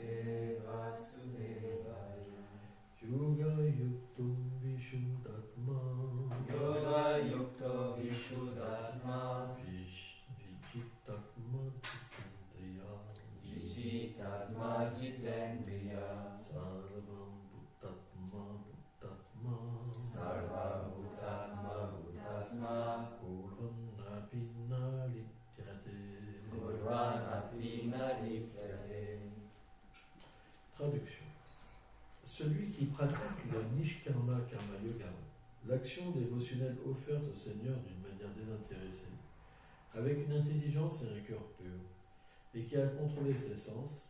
Namaste Vasudevaya. Yoga Yukto Vishuddhatma. Yoga Yukto Vishuddhatma. Vijitatma Jitendriya. Vijitatma Jitendriya. Sarvam Bhuttatma Bhuttatma. Sarva Bhutatma Bhutatma. Kurvan Api Nalityate. Kurvan Api Nalikyate. Traduction. Celui qui pratique le Nishkarma Karma Yoga, l'action dévotionnelle offerte au Seigneur d'une manière désintéressée, avec une intelligence et un cœur pur, et qui a contrôlé ses sens,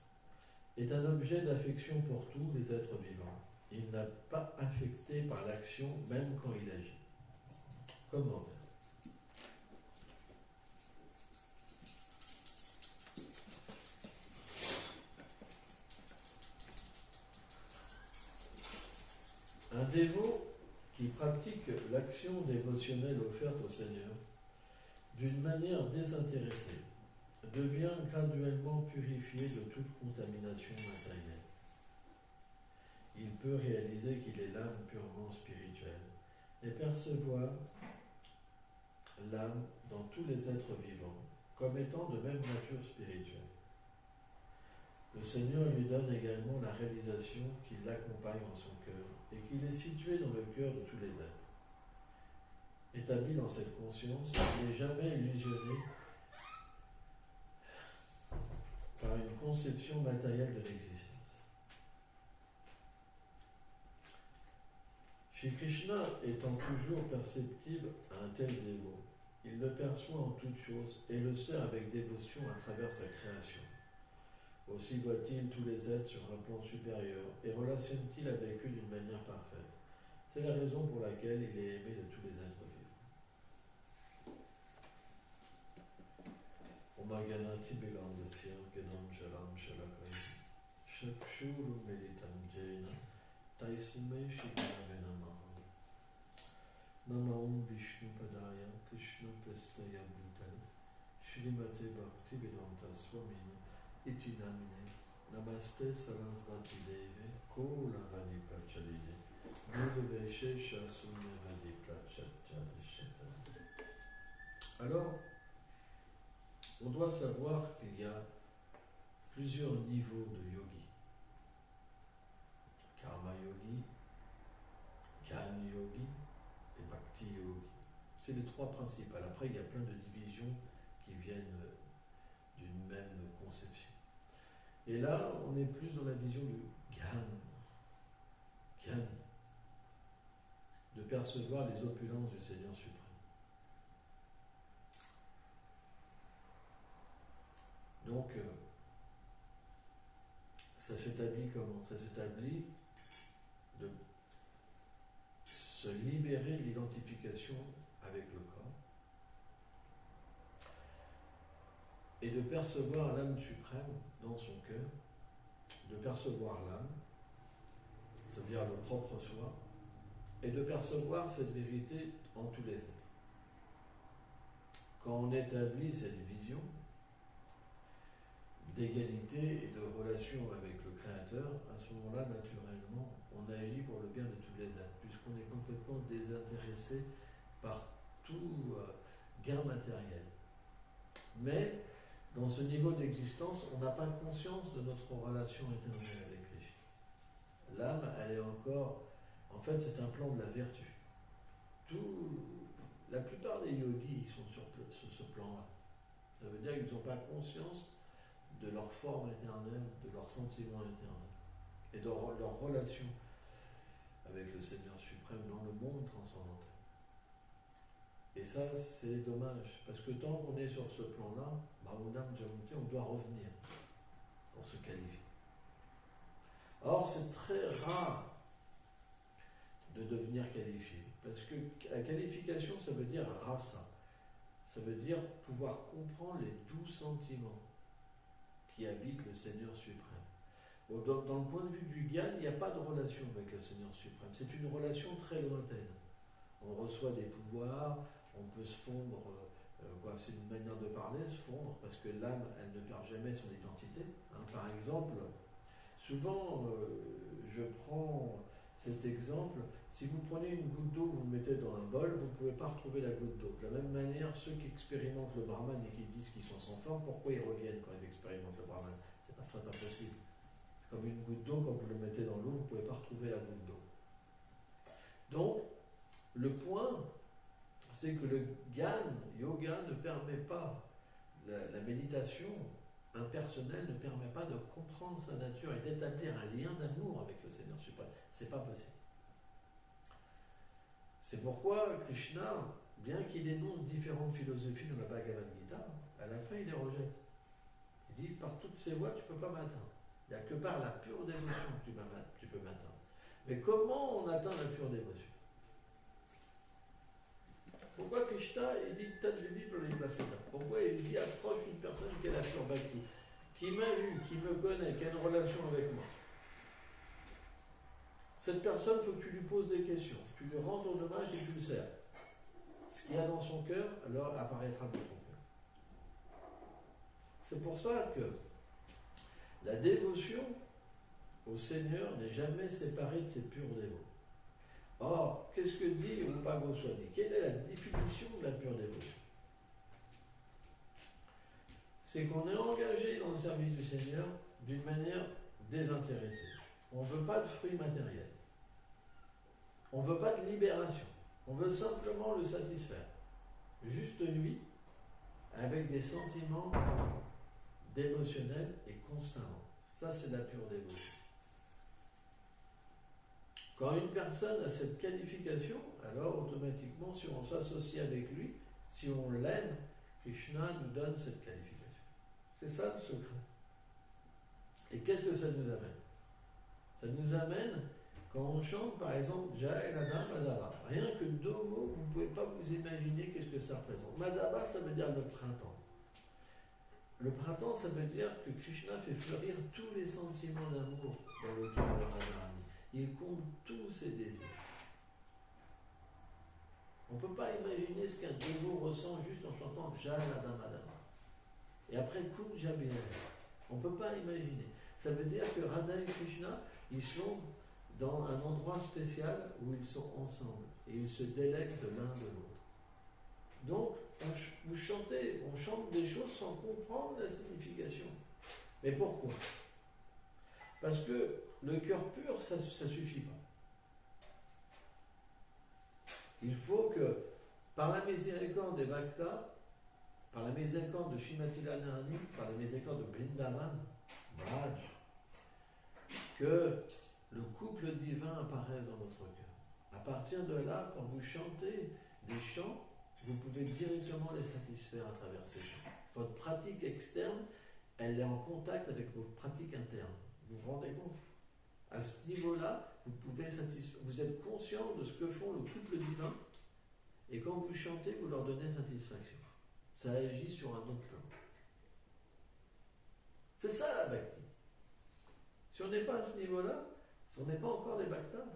est un objet d'affection pour tous les êtres vivants. Il n'a pas affecté par l'action même quand il agit. Commentaire. Un dévot qui pratique l'action dévotionnelle offerte au Seigneur d'une manière désintéressée devient graduellement purifié de toute contamination matérielle. Il peut réaliser qu'il est l'âme purement spirituelle et percevoir l'âme dans tous les êtres vivants comme étant de même nature spirituelle. Le Seigneur lui donne également la réalisation qu'il l'accompagne en son cœur et qu'il est situé dans le cœur de tous les êtres. Établi dans cette conscience, il n'est jamais illusionné par une conception matérielle de l'existence. Shri Krishna étant toujours perceptible à un tel dévot, il le perçoit en toutes choses et le sert avec dévotion à travers sa création. Aussi voit-il tous les êtres sur un plan supérieur et relationne-t-il avec eux d'une manière parfaite. C'est la raison pour laquelle il est aimé de tous les êtres vivants. Omaganati Belandasya Ganam Shalam Shalakaya Shakshuru Meditam Jaina Taisime Shikave Namaha Namaum Vishnu Padaya Krishna Prestaya Bhutan Shrimate Bhakti Vedanta Swamini Iti Namine Namaste Sarasvati Deve Kolavani Prachalide Nudeveshe Shasunyavadi Prachachadisheta. Alors, on doit savoir qu'il y a plusieurs niveaux de yogi. Karma yogi, Jnana yogi et Bhakti yogi. C'est les trois principales. Après, il y a plein de divisions qui viennent d'une même conception. Et là, on est plus dans la vision du Gyan, de percevoir les opulences du Seigneur suprême. Donc, ça s'établit comment? Ça s'établit de se libérer de l'identification avec le corps et de percevoir l'âme suprême dans son cœur, de percevoir l'âme, c'est-à-dire le propre soi, et de percevoir cette vérité en tous les êtres. Quand on établit cette vision d'égalité et de relation avec le Créateur, à ce moment-là, naturellement, on agit pour le bien de tous les êtres, puisqu'on est complètement désintéressé par tout gain matériel. Mais, dans ce niveau d'existence, on n'a pas conscience de notre relation éternelle avec Krishna. L'âme, elle est encore... En fait, c'est un plan de la vertu. La plupart des yogis sont sur ce plan-là. Ça veut dire qu'ils n'ont pas conscience de leur forme éternelle, de leur sentiment éternel, et de leur relation avec le Seigneur suprême dans le monde transcendantal. Et ça, c'est dommage, parce que tant qu'on est sur ce plan-là, on doit revenir pour se qualifier. Or, c'est très rare de devenir qualifié, parce que la qualification, ça veut dire rasa, ça veut dire pouvoir comprendre les 12 sentiments qui habitent le Seigneur suprême. Dans le point de vue du Gyan, il n'y a pas de relation avec le Seigneur suprême, c'est une relation très lointaine. On reçoit des pouvoirs, on peut se fondre, c'est une manière de parler, se fondre, parce que l'âme, elle ne perd jamais son identité. Par exemple, Souvent, je prends cet exemple. Si vous prenez une goutte d'eau, vous le mettez dans un bol, vous ne pouvez pas retrouver la goutte d'eau. De la même manière, ceux qui expérimentent le Brahman et qui disent qu'ils sont sans forme, pourquoi ils reviennent quand ils expérimentent le Brahman? C'est pas possible. Comme une goutte d'eau, quand vous le mettez dans l'eau, vous ne pouvez pas retrouver la goutte d'eau. Donc, le point, c'est que le yoga ne permet pas, la méditation impersonnelle ne permet pas de comprendre sa nature et d'établir un lien d'amour avec le Seigneur suprême. C'est pas possible. C'est pourquoi Krishna, bien qu'il énonce différentes philosophies dans la Bhagavad Gita, à la fin il les rejette. Il dit, par toutes ces voies, tu ne peux pas m'atteindre. Il n'y a que par la pure dévotion que tu peux m'atteindre. Mais comment on atteint la pure dévotion? Pourquoi Krishna, il dit Tadvidi pour les placer là? Pourquoi il dit approche une personne qui est la pure bhakti, qui m'a vu, qui me connaît, qui a une relation avec moi? Cette personne, il faut que tu lui poses des questions, tu lui rends ton hommage et tu le sers. Ce qu'il y a dans son cœur, alors apparaîtra dans ton cœur. C'est pour ça que la dévotion au Seigneur n'est jamais séparée de ses purs dévots. Or, qu'est-ce que dit Rupa Goswami? Quelle est la définition de la pure dévotion? C'est qu'on est engagé dans le service du Seigneur d'une manière désintéressée. On ne veut pas de fruits matériels. On ne veut pas de libération. On veut simplement le satisfaire. Juste lui, avec des sentiments dévotionnels et constamment. Ça, c'est la pure dévotion. Quand une personne a cette qualification, alors automatiquement, si on s'associe avec lui, si on l'aime, Krishna nous donne cette qualification. C'est ça le secret. Et qu'est-ce que ça nous amène? Ça nous amène, quand on chante par exemple Jai Radha Madhava, rien que 2 mots, vous ne pouvez pas vous imaginer qu'est-ce que ça représente. Madhava, ça veut dire le printemps. Le printemps, ça veut dire que Krishna fait fleurir tous les sentiments d'amour dans le cœur de Radharani. Il compte tous ses désirs. On ne peut pas imaginer ce qu'un dévot ressent juste en chantant Jai Radha Madhava. Et après Kunja Binaya. On ne peut pas imaginer. Ça veut dire que Radha et Krishna, ils sont dans un endroit spécial où ils sont ensemble. Et ils se délectent l'un de l'autre. Donc, on chante des choses sans comprendre la signification. Mais pourquoi? Parce que le cœur pur, ça ne suffit pas. Il faut que, par la miséricorde des Bhaktas, par la miséricorde de Srimati Radharani, par la miséricorde de Vrindavan, Braj, que le couple divin apparaisse dans votre cœur. À partir de là, quand vous chantez des chants, vous pouvez directement les satisfaire à travers ces chants. Votre pratique externe, elle est en contact avec vos pratiques internes. Vous vous rendez compte? À ce niveau-là, vous êtes conscient de ce que font le couple divin, et quand vous chantez, vous leur donnez satisfaction. Ça agit sur un autre plan. C'est ça la bhakti. Si on n'est pas à ce niveau-là, si on n'est pas encore des bhaktas,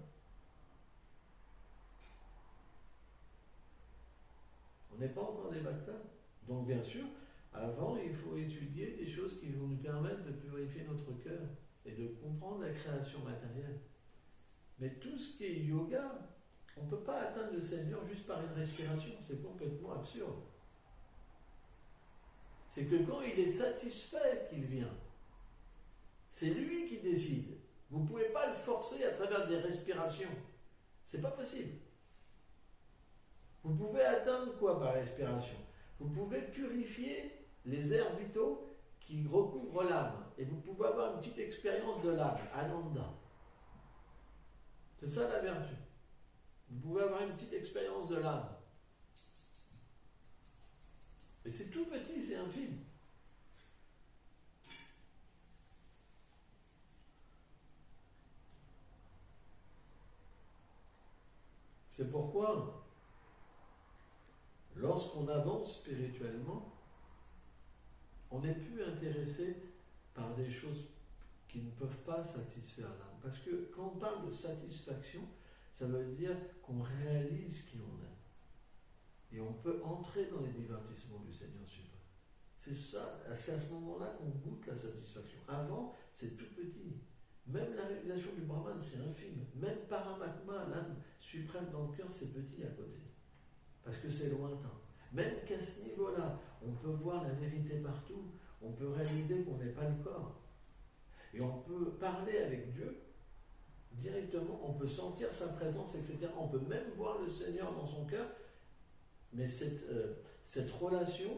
on n'est pas encore des bhaktas. Donc bien sûr, avant, il faut étudier des choses qui vont nous permettre de purifier notre cœur et de comprendre la création matérielle. Mais tout ce qui est yoga, on ne peut pas atteindre le Seigneur juste par une respiration. C'est complètement absurde. C'est que quand il est satisfait qu'il vient, c'est lui qui décide. Vous ne pouvez pas le forcer à travers des respirations. C'est pas possible. Vous pouvez atteindre quoi par respiration? Vous pouvez purifier les airs vitaux qui recouvrent l'âme. Et vous pouvez avoir une petite expérience de l'âme, Ananda. C'est ça la vertu. Vous pouvez avoir une petite expérience de l'âme. Et c'est tout petit, c'est infime. C'est pourquoi, lorsqu'on avance spirituellement, on n'est plus intéressé par des choses qui ne peuvent pas satisfaire l'âme. Parce que quand on parle de satisfaction, ça veut dire qu'on réalise qui on est. Et on peut entrer dans les divertissements du Seigneur suprême. C'est ça, c'est à ce moment-là qu'on goûte la satisfaction. Avant, c'est tout petit. Même la réalisation du Brahman, c'est infime. Même Paramatma, l'âme suprême dans le cœur, c'est petit à côté. Parce que c'est lointain. Même qu'à ce niveau-là, on peut voir la vérité partout. On peut réaliser qu'on n'est pas le corps. Et on peut parler avec Dieu directement. On peut sentir sa présence, etc. On peut même voir le Seigneur dans son cœur. Mais cette relation,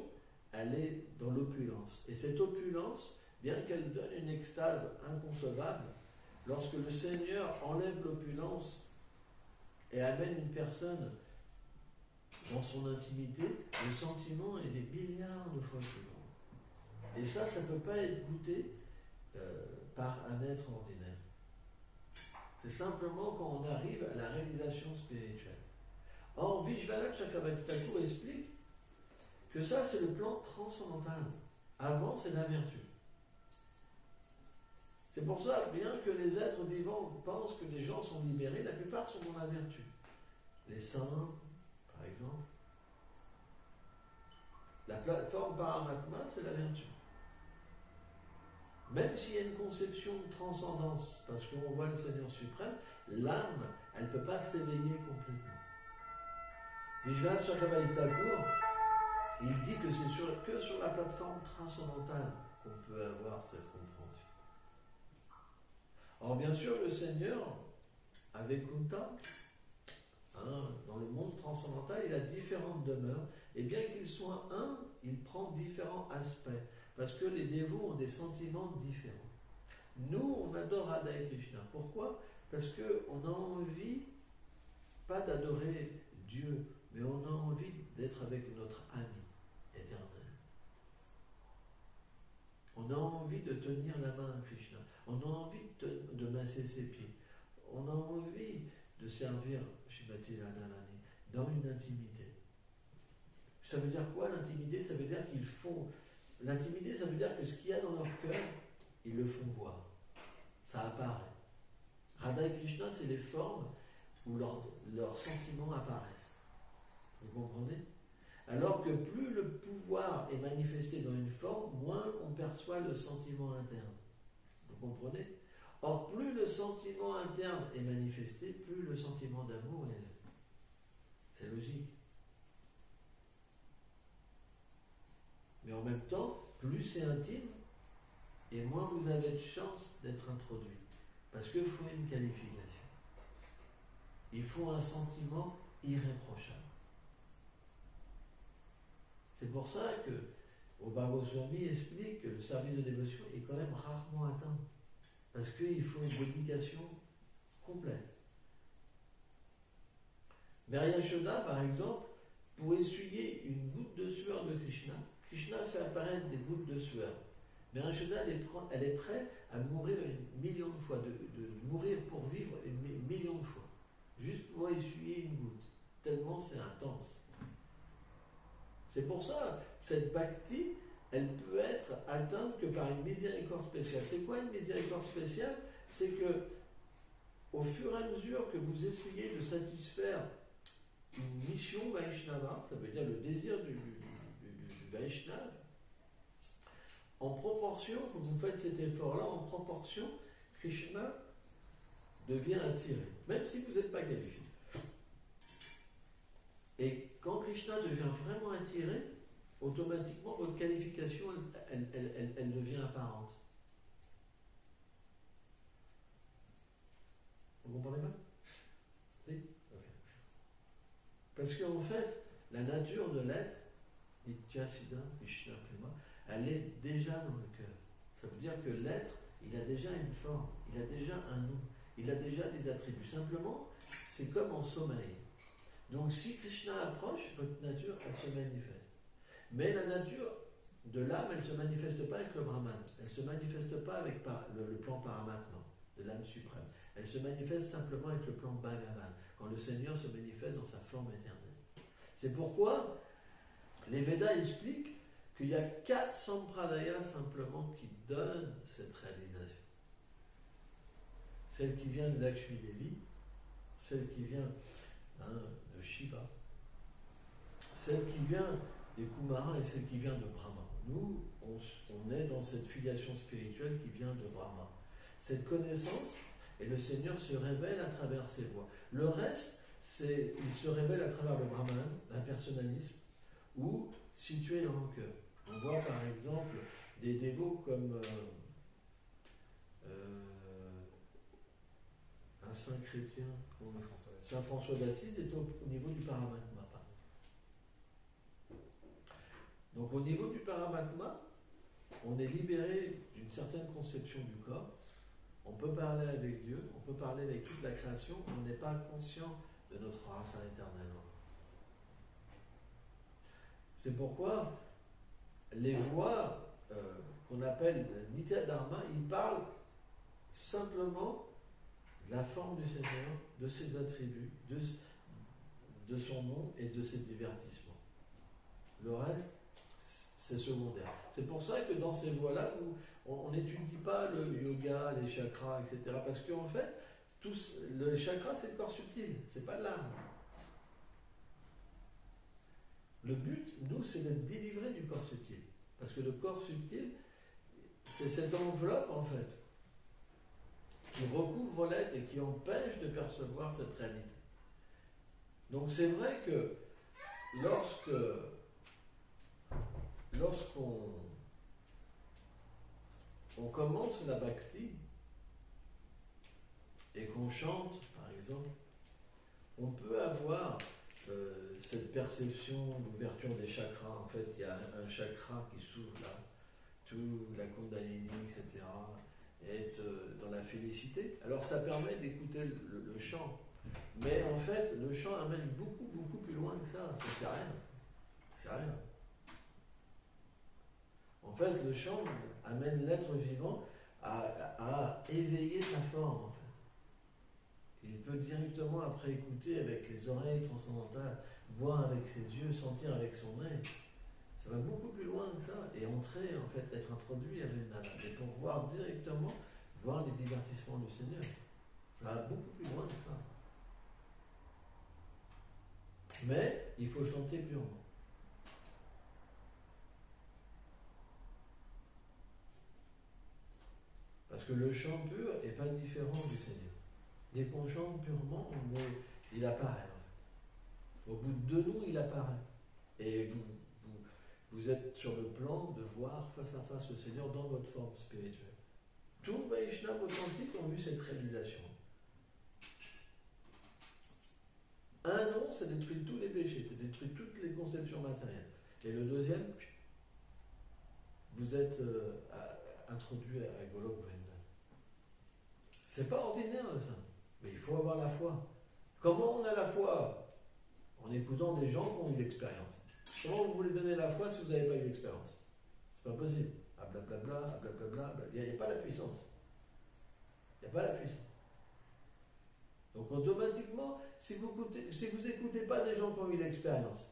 elle est dans l'opulence. Et cette opulence, bien qu'elle donne une extase inconcevable, lorsque le Seigneur enlève l'opulence et amène une personne dans son intimité, le sentiment est des milliards de fois plus grand. Et ça ne peut pas être goûté par un être ordinaire. C'est simplement quand on arrive à la réalisation spirituelle. Or, Vishwanath Chakravarti Thakur explique que ça, c'est le plan transcendantal. Avant, c'est la vertu. C'est pour ça, bien que les êtres vivants pensent que les gens sont libérés, la plupart sont dans la vertu. Les saints, par exemple. La plateforme Paramatma, c'est la vertu. Même s'il y a une conception de transcendance, parce qu'on voit le Seigneur suprême, l'âme, elle ne peut pas s'éveiller complètement. Vishwanath Chakravarti Thakur, il dit que c'est que sur la plateforme transcendantale qu'on peut avoir cette compréhension. Or, bien sûr, le Seigneur, avec Kunta, dans le monde transcendantal, il a différentes demeures, et bien qu'il soit un, il prend différents aspects, parce que les dévots ont des sentiments différents. Nous, on adore Radha et Krishna. Pourquoi? Parce qu'on a envie, pas d'adorer Dieu, mais on a envie d'être avec notre ami éternel. On a envie de tenir la main à Krishna. On a envie de masser ses pieds. On a envie de servir Srimati Radharani dans une intimité. Ça veut dire quoi l'intimité? Ça veut dire qu'ils font... L'intimité, ça veut dire que ce qu'il y a dans leur cœur, ils le font voir. Ça apparaît. Radha et Krishna, c'est les formes où leurs sentiments apparaissent. Vous comprenez? Alors que plus le pouvoir est manifesté dans une forme, moins on perçoit le sentiment interne. Vous comprenez? Or, plus le sentiment interne est manifesté, plus le sentiment d'amour est élevé. C'est logique. Mais en même temps, plus c'est intime, et moins vous avez de chance d'être introduit. Parce qu'il faut une qualification. Il faut un sentiment irréprochable. C'est pour ça que Oba Goswami explique que le service de dévotion est quand même rarement atteint. Parce qu'il faut une dédication complète. Mary Yashoda, par exemple, pour essuyer une goutte de sueur de Krishna, Krishna fait apparaître des gouttes de sueur. Mary Yashoda, elle est prête à mourir 1 million de fois, de mourir pour vivre 1 million de fois, juste pour essuyer une goutte. Tellement c'est intense. C'est pour ça, cette bhakti, elle peut être atteinte que par une miséricorde spéciale. C'est quoi une miséricorde spéciale? C'est que, au fur et à mesure que vous essayez de satisfaire une mission Vaishnava, ça veut dire le désir du Vaishnava, en proportion, quand vous faites cet effort-là, en proportion, Krishna devient attiré, même si vous n'êtes pas qualifié. Et quand Krishna devient vraiment attiré, automatiquement, votre qualification, elle devient apparente. Vous comprenez pas? Oui? Okay. Parce qu'en fait, la nature de l'être, Nityasiddha, Krishna Prema, elle est déjà dans le cœur. Ça veut dire que l'être, il a déjà une forme, il a déjà un nom, il a déjà des attributs. Simplement, c'est comme en sommeil. Donc si Krishna approche, votre nature, elle se manifeste. Mais la nature de l'âme, elle ne se manifeste pas avec le Brahman. Elle ne se manifeste pas avec le plan Paramatma, de l'âme suprême. Elle se manifeste simplement avec le plan Bhagavan, quand le Seigneur se manifeste dans sa forme éternelle. C'est pourquoi les Védas expliquent qu'il y a 4 sampradayas simplement qui donnent cette réalisation. Celle qui vient de Lakshmi Devi, celle qui vient de Shiva, celle qui vient des Kumara et celle qui vient de Brahma. Nous, on est dans cette filiation spirituelle qui vient de Brahma. cette connaissance, et le Seigneur se révèle à travers ses voies. Le reste, il se révèle à travers le Brahman, l'impersonnalisme, ou situé dans le cœur. On voit par exemple des dévots comme un saint chrétien, Saint François d'Assise, est au niveau du Paramatma. Donc au niveau du Paramatma, on est libéré d'une certaine conception du corps. On peut parler avec Dieu, on peut parler avec toute la création, on n'est pas conscient de notre race à l'éternel. C'est pourquoi les voies qu'on appelle Nitya Dharma, ils parlent simplement de la forme du Seigneur, de ses attributs, de son nom et de ses divertissements. Le reste, c'est secondaire. C'est pour ça que dans ces voies-là, on n'étudie pas le yoga, les chakras, etc. Parce qu'en fait, le chakra, c'est le corps subtil, c'est pas l'âme. Le but, nous, c'est d'être délivrés du corps subtil. Parce que le corps subtil, c'est cette enveloppe, en fait, qui recouvre l'être et qui empêche de percevoir cette réalité. Donc c'est vrai que lorsqu'on commence la bhakti et qu'on chante, par exemple, on peut avoir cette perception d'ouverture des chakras. En fait, il y a un chakra qui s'ouvre là, tout la kundalini, etc., et être dans la félicité. Alors ça permet d'écouter le chant. Mais en fait, le chant amène beaucoup, beaucoup plus loin que ça. Ça sert à rien. C'est rien. En fait, le chant amène l'être vivant à éveiller sa forme, en fait. Il peut directement, après écouter avec les oreilles transcendantales, voir avec ses yeux, sentir avec son œil. Ça va beaucoup plus loin que ça. Et entrer, en fait, être introduit à Vrindavan. Et pour voir directement, voir les divertissements du Seigneur. Ça va beaucoup plus loin que ça. Mais il faut chanter purement. Parce que le chant pur n'est pas différent du Seigneur. Dès qu'on chante purement, il apparaît. Au bout de 2 noms, il apparaît. Et vous êtes sur le plan de voir face à face le Seigneur dans votre forme spirituelle. Tous les Vaishnavas authentiques ont eu cette réalisation. Un nom, ça détruit tous les péchés, ça détruit toutes les conceptions matérielles. Et le deuxième, vous êtes introduit à Golok Vrindavan. C'est pas ordinaire ça, mais il faut avoir la foi. Comment on a la foi? En écoutant des gens qui ont eu l'expérience. Comment vous voulez donner la foi si vous n'avez pas eu l'expérience? C'est pas possible. Ah blablabla, ah blablabla, il n'y a pas la puissance. Il n'y a pas la puissance. Donc automatiquement, si vous n'écoutez pas des gens qui ont eu l'expérience,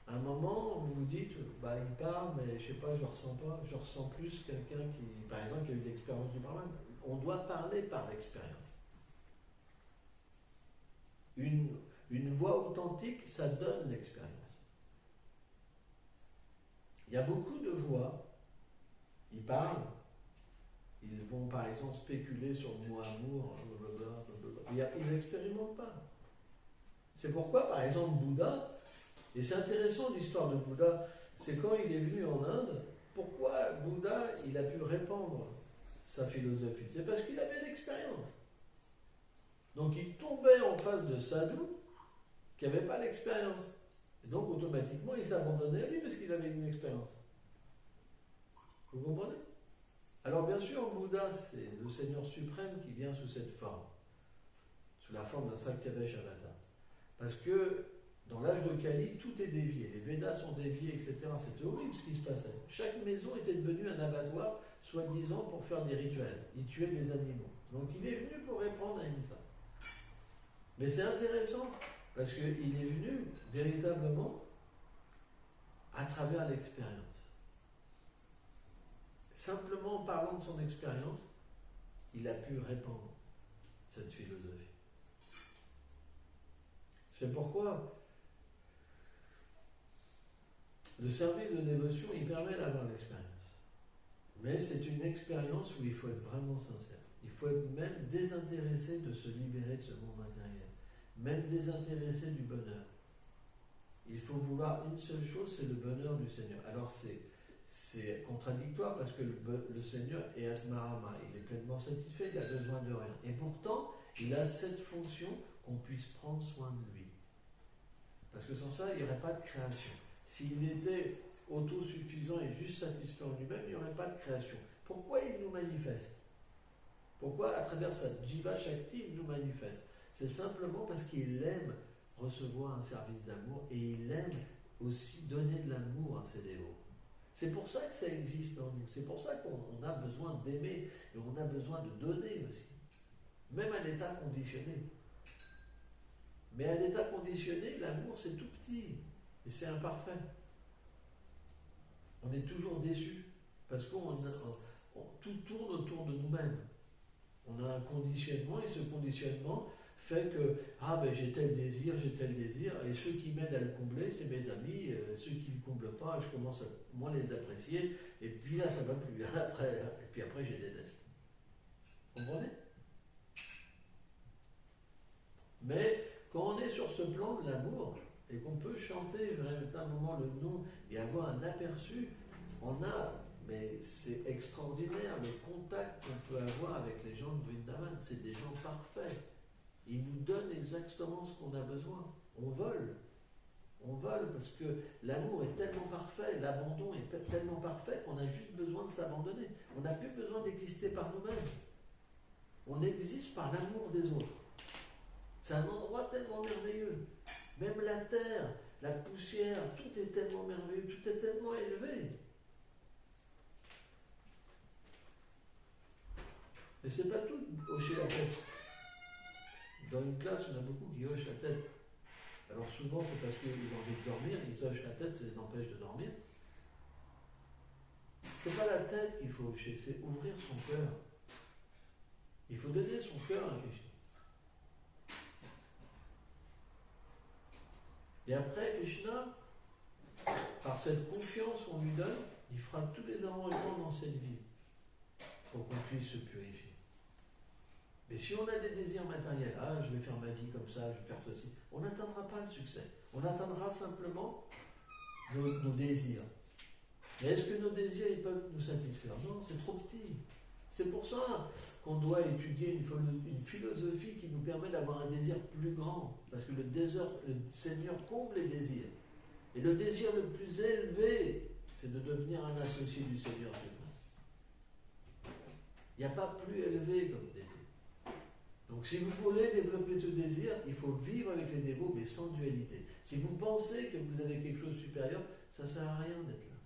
à un moment, vous vous dites, il parle, mais je sais pas, je ressens pas, je ressens plus quelqu'un qui, par exemple, qui a eu l'expérience du Brahman. On doit parler par l'expérience. Une voix authentique, ça donne l'expérience. Il y a beaucoup de voix, ils parlent, ils vont par exemple spéculer sur le mot amour, blablabla. Ils n'expérimentent pas. C'est pourquoi, par exemple, Bouddha, et c'est intéressant l'histoire de Bouddha, c'est quand il est venu en Inde, pourquoi Bouddha il a pu répandre sa philosophie? C'est parce qu'il avait l'expérience. Donc il tombait en face de sadhus qui n'avaient pas l'expérience. Et donc automatiquement il s'abandonnait à lui parce qu'il avait une expérience. Vous comprenez? Alors bien sûr, Bouddha, c'est le Seigneur suprême qui vient sous cette forme, sous la forme d'un Sakyadesh avatar. Parce que dans l'âge de Kali, tout est dévié. Les Védas sont déviés, etc. C'était horrible ce qui se passait. Chaque maison était devenue un abattoir, soi-disant pour faire des rituels. Ils tuaient des animaux. Donc il est venu pour répondre à ça. Mais c'est intéressant, parce qu'il est venu véritablement à travers l'expérience. Simplement en parlant de son expérience, il a pu répandre cette philosophie. C'est pourquoi le service de dévotion, il permet d'avoir l'expérience. Mais c'est une expérience où il faut être vraiment sincère. Il faut être même désintéressé de se libérer de ce monde matériel. Même désintéressé du bonheur. Il faut vouloir une seule chose, c'est le bonheur du Seigneur. Alors c'est contradictoire parce que le Seigneur est Atmarama, il est pleinement satisfait, il n'a besoin de rien. Et pourtant, il a cette fonction qu'on puisse prendre soin de lui. Parce que sans ça, il n'y aurait pas de création. S'il était autosuffisant et juste satisfait en lui-même, il n'y aurait pas de création. Pourquoi il nous manifeste? Pourquoi, à travers sa Jiva Shakti, il nous manifeste? C'est simplement parce qu'il aime recevoir un service d'amour et il aime aussi donner de l'amour à ses dévots. C'est pour ça que ça existe en nous. C'est pour ça qu'on a besoin d'aimer et on a besoin de donner aussi. Même à l'état conditionné. Mais à l'état conditionné, l'amour c'est tout petit et c'est imparfait. On est toujours déçu parce que tout tourne autour de nous-mêmes. On a un conditionnement et ce conditionnement fait que j'ai tel désir, et ceux qui m'aident à le combler, c'est mes amis, ceux qui ne le comblent pas, je commence à moins les apprécier, et puis là ça va plus, et puis après je les déteste. Vous comprenez? Mais quand on est sur ce plan de l'amour, et qu'on peut chanter véritablement le nom et avoir un aperçu, mais c'est extraordinaire le contact qu'on peut avoir avec les gens de Vrindavan, c'est des gens parfaits. Ils nous donnent exactement ce qu'on a besoin. On vole parce que l'amour est tellement parfait, l'abandon est tellement parfait qu'on a juste besoin de s'abandonner. On n'a plus besoin d'exister par nous-mêmes. On existe par l'amour des autres. C'est un endroit tellement merveilleux. Même la terre, la poussière, tout est tellement merveilleux, tout est tellement élevé. Mais c'est pas tout hocher la tête. Dans une classe, il y en a beaucoup qui hochent la tête. Alors souvent, c'est parce qu'ils ont envie de dormir, ils hochent la tête, ça les empêche de dormir. C'est pas la tête qu'il faut hocher, c'est ouvrir son cœur. Il faut donner son cœur à Krishna. Et après, Krishna, par cette confiance qu'on lui donne, il fera tous les arrangements dans cette vie pour qu'on puisse se purifier. Mais si on a des désirs matériels, je vais faire ma vie comme ça, je vais faire ceci, on n'atteindra pas le succès. On atteindra simplement nos désirs. Mais est-ce que nos désirs ils peuvent nous satisfaire? Non, c'est trop petit. C'est pour ça qu'on doit étudier une philosophie qui nous permet d'avoir un désir plus grand. Parce que le Seigneur comble les désirs. Et le désir le plus élevé, c'est de devenir un associé du Seigneur Dieu. Il n'y a pas plus élevé comme désir. Donc si vous voulez développer ce désir, il faut vivre avec les dévots, mais sans dualité. Si vous pensez que vous avez quelque chose de supérieur, ça ne sert à rien d'être là.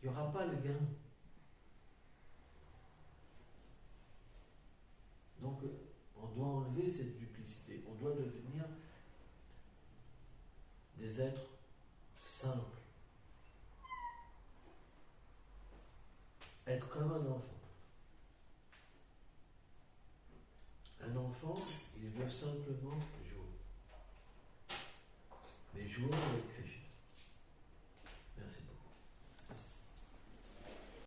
Il n'y aura pas le gain. Donc on doit enlever cette duplicité. On doit devenir des êtres simples. Être comme un enfant. Un enfant, il veut simplement jouer. Mais jouer avec